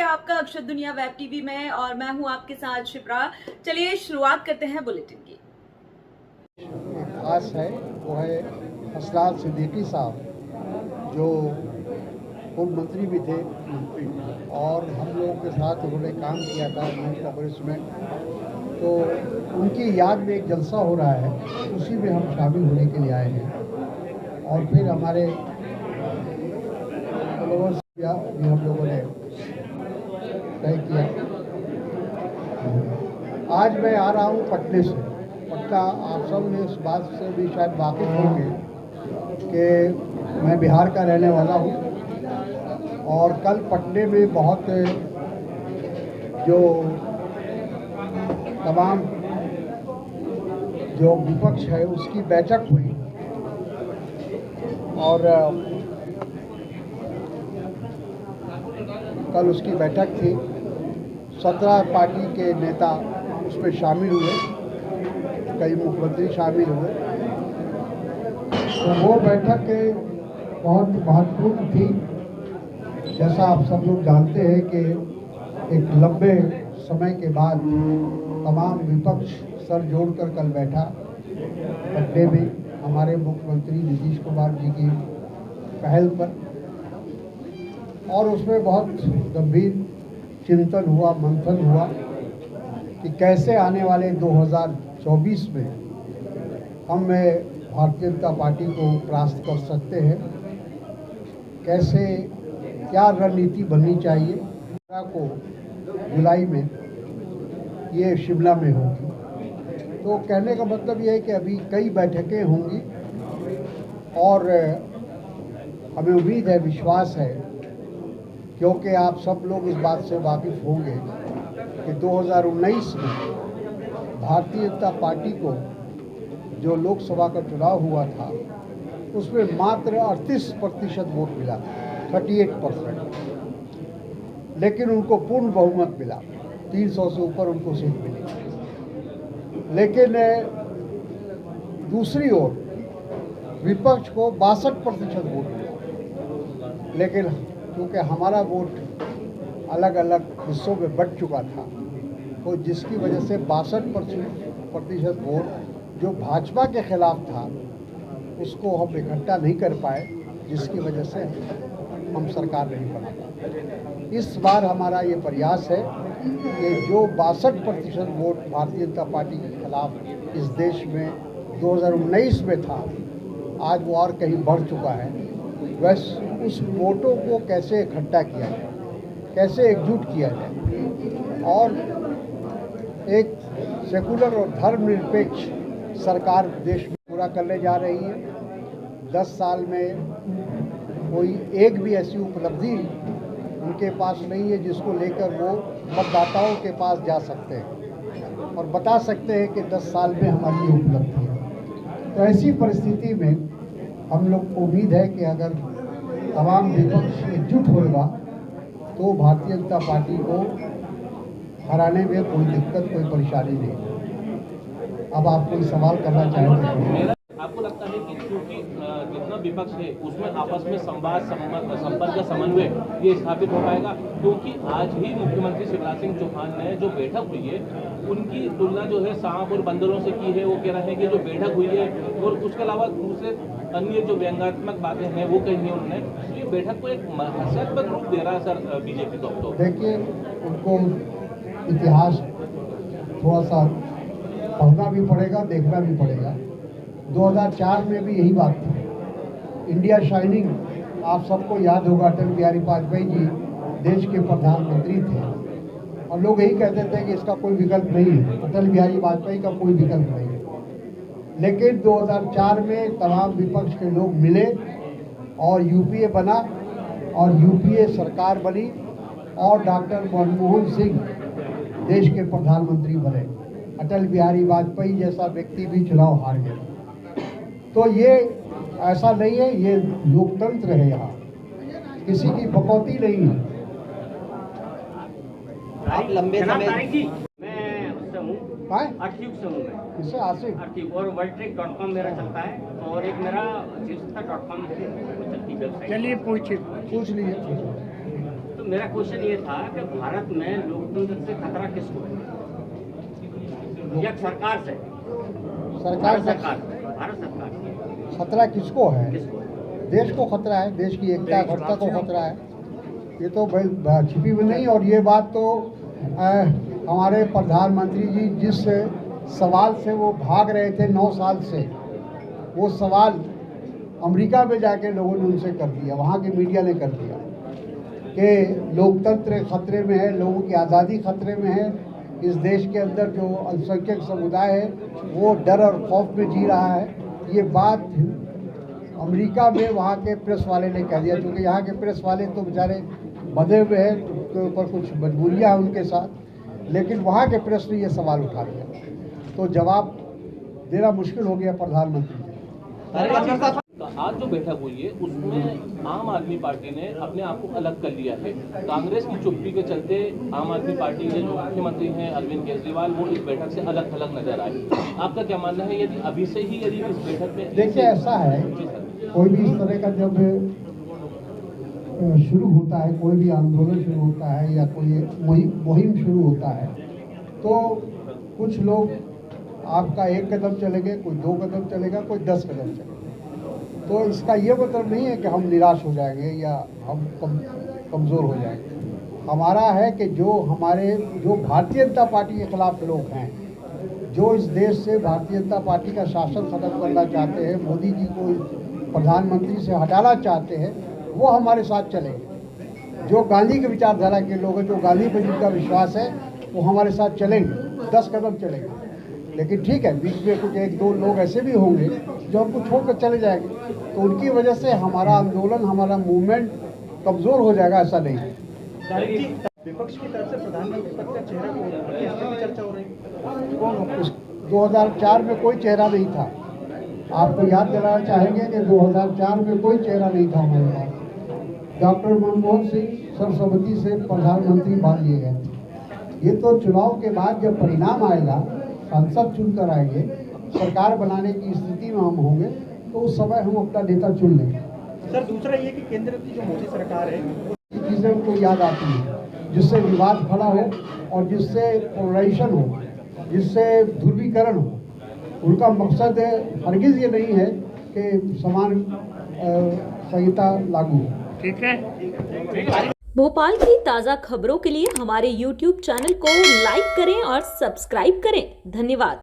है आपका अक्षत दुनिया वेब टीवी में और मैं हूं आपके साथ शिप्रा। चलिए शुरुआत करते हैं बुलेटिन की। खास है वो है असरार सिद्दीकी साहब, जो पूर्व मंत्री भी थे और हम लोगों के साथ उन्होंने काम किया था कांग्रेस में। तो उनकी याद में एक जलसा हो रहा है, उसी में हम शामिल होने के लिए आए हैं। और फिर हमारे फॉलोअर्स भी हम लोगों ने तय किया। आज मैं आ रहा हूँ पटने से। पटना, आप सब इस बात से भी शायद वाकिफ होंगे कि मैं बिहार का रहने वाला हूँ और कल पटने में बहुत जो तमाम जो विपक्ष है उसकी बैठक हुई और कल उसकी बैठक थी। 17 पार्टी के नेता उसमें शामिल हुए, कई मुख्यमंत्री शामिल हुए। तो वो बैठक बहुत महत्वपूर्ण थी। जैसा आप सब लोग जानते हैं कि एक लंबे समय के बाद तमाम विपक्ष सर जोड़कर कल बैठा पटने में हमारे मुख्यमंत्री नीतीश कुमार जी की पहल पर, और उसमें बहुत गंभीर चिंतन हुआ, मंथन हुआ कि कैसे आने वाले 2024 में हम भारतीय जनता पार्टी को परास्त कर सकते हैं, कैसे क्या रणनीति बननी चाहिए। को जुलाई में ये शिमला में होगी। तो कहने का मतलब ये है कि अभी कई बैठकें होंगी और हमें उम्मीद है, विश्वास है, क्योंकि आप सब लोग इस बात से वाकिफ होंगे कि 2019 में भारतीय जनता पार्टी को जो लोकसभा का चुनाव हुआ था उसमें मात्र 38% वोट मिला, 38%, लेकिन उनको पूर्ण बहुमत मिला, 300 से ऊपर उनको सीट मिली। लेकिन दूसरी ओर विपक्ष को 62% वोट मिला, लेकिन क्योंकि हमारा वोट अलग अलग हिस्सों में बंट चुका था, तो जिसकी वजह से 62% वोट जो भाजपा के खिलाफ था उसको हम इकट्ठा नहीं कर पाए, जिसकी वजह से हम सरकार नहीं बना पाए। इस बार हमारा ये प्रयास है कि जो 62% वोट भारतीय जनता पार्टी के खिलाफ इस देश में 2019 में था, आज वो और कहीं बढ़ चुका है। वैसे उस वोटों को कैसे इकट्ठा किया जाए, कैसे एकजुट किया जाए और एक सेकुलर और धर्मनिरपेक्ष सरकार देश में पूरा करने जा रही है। 10 साल में कोई एक भी ऐसी उपलब्धि उनके पास नहीं है जिसको लेकर वो मतदाताओं के पास जा सकते हैं और बता सकते हैं कि 10 साल में हमारी ये उपलब्धि है। तो ऐसी परिस्थिति में हम लोग को उम्मीद है कि अगर तमाम विपक्ष एकजुट होगा तो भारतीय जनता पार्टी को हराने में कोई दिक्कत, कोई परेशानी नहीं। अब आप कोई सवाल करना चाहें तो। आपको लगता है कि क्योंकि जितना विपक्ष है उसमें आपस में संवाद, संपर्क, समन्वय ये स्थापित हो पाएगा? क्योंकि आज ही मुख्यमंत्री शिवराज सिंह चौहान ने जो बैठक हुई है उनकी तुलना जो है सांप और बंदरों से की है। वो कह रहे हैं कि जो बैठक हुई है और उसके अलावा दूसरे अन्य जो व्यंग्यात्मक बातें हैं वो कही है उन्होंने, तो ये बैठक को एक हास्यास्पद रूप दे रहा है सर बीजेपी को। तो देखिए, उनको इतिहास थोड़ा सा पढ़ना भी पड़ेगा, देखना भी पड़ेगा। 2004 में भी यही बात थी। इंडिया शाइनिंग, आप सबको याद होगा, अटल बिहारी वाजपेयी जी देश के प्रधानमंत्री थे और लोग यही कहते थे कि इसका कोई विकल्प नहीं है, अटल बिहारी वाजपेयी का कोई विकल्प नहीं है। लेकिन 2004 में तमाम विपक्ष के लोग मिले और यूपीए बना और यूपीए सरकार बनी और डॉक्टर मनमोहन सिंह देश के प्रधानमंत्री बने। अटल बिहारी वाजपेयी जैसा व्यक्ति भी चुनाव हार गया। तो ये ऐसा नहीं है, ये लोकतंत्र है, यहाँ किसी की बकौती नहीं है। आप लंबे समय मैं उससे हूँ, अर्थिक से हूँ मैं। किससे? आसिफ। अर्थिक और वर्ल्डट्रेक.com मेरा चलता है और एक मेरा शीर्षता.com चलती वेबसाइट। चलिए पूछ लीजिए। तो मेरा क्वेश्चन ये था कि भारत में लोकतंत्र से खतरा किसको है, या सरकार से? सरकार से भारत सरकार से खतरा किसको है? किसको है? देश को खतरा है, देश की एकता अखंडता को खतरा है। ये तो छिपी हुई नहीं। और ये बात तो हमारे प्रधानमंत्री जी जिस सवाल से वो भाग रहे थे 9 साल से, वो सवाल अमेरिका में जाके लोगों ने उनसे कर दिया, वहाँ की मीडिया ने कर दिया कि लोकतंत्र खतरे में है, लोगों की आज़ादी खतरे में है। इस देश के अंदर जो अल्पसंख्यक समुदाय है वो डर और खौफ में जी रहा है। ये बात अमेरिका में वहाँ के प्रेस वाले ने कह दिया, क्योंकि यहाँ के प्रेस वाले तो बेचारे बंधे हुए हैं, उनके ऊपर कुछ मजबूरियाँ हैं उनके साथ, लेकिन वहाँ के प्रेस ने ये सवाल उठा दिया, तो जवाब देना मुश्किल हो गया प्रधानमंत्री जी। आज जो बैठक हुई है उसमें आम आदमी पार्टी ने अपने आप को अलग कर लिया है। कांग्रेस की चुप्पी के चलते आम आदमी पार्टी के जो मुख्यमंत्री हैं अरविंद केजरीवाल, वो इस बैठक से अलग थलग नजर आए। आपका क्या मानना है, यदि अभी से ही यदि इस बैठक में? देखिए, ऐसा है, कोई भी इस तरह का जब शुरू होता है, कोई भी आंदोलन शुरू होता है या कोई मुहिम शुरू होता है, तो कुछ लोग आपका 1 कदम चलेंगे, कोई 2 कदम चलेगा, कोई 10 कदम चलेगा। तो इसका ये मतलब नहीं है कि हम निराश हो जाएंगे या हम कमज़ोर हो जाएंगे। हमारा है कि जो भारतीय जनता पार्टी के खिलाफ लोग हैं, जो इस देश से भारतीय जनता पार्टी का शासन खत्म करना चाहते हैं, मोदी जी को प्रधानमंत्री से हटाना चाहते हैं, वो हमारे साथ चलेंगे। जो गांधी की विचारधारा के लोग हैं, जो गांधी पर जिनका विश्वास है, वो हमारे साथ चलेंगे, 10 कदम चलेंगे। लेकिन ठीक है, बीच में कुछ 1-2 लोग ऐसे भी होंगे जो हमको छोड़कर चले जाएंगे, तो उनकी वजह से हमारा आंदोलन, हमारा मूवमेंट कमज़ोर हो जाएगा, ऐसा नहीं है। विपक्ष की तरफ से प्रधानमंत्री पद का चेहरा को चर्चा हो रही है। 2004 में कोई चेहरा नहीं था। आपको याद दिलाना चाहेंगे कि 2004 में कोई चेहरा नहीं था हमारे पास। डॉक्टर मनमोहन सिंह सर्वसम्मति से प्रधानमंत्री मान लिए गए थे। ये तो चुनाव के बाद जब परिणाम आएगा, सांसद चुनकर आएंगे, सरकार बनाने की स्थिति में हम होंगे, तो उस समय हम अपना नेता चुन लेंगे। सर, दूसरा ये कि केंद्र की जो मोदी सरकार है, चीज़ें उनको याद आती हैं जिससे विवाद खड़ा हो और जिससे पोलराइजेशन हो, जिससे ध्रुवीकरण हो। उनका मकसद हरगिज़ ये नहीं है कि समान संहिता लागू हो। ठीक है। भोपाल की ताज़ा खबरों के लिए हमारे YouTube चैनल को लाइक करें और सब्सक्राइब करें। धन्यवाद।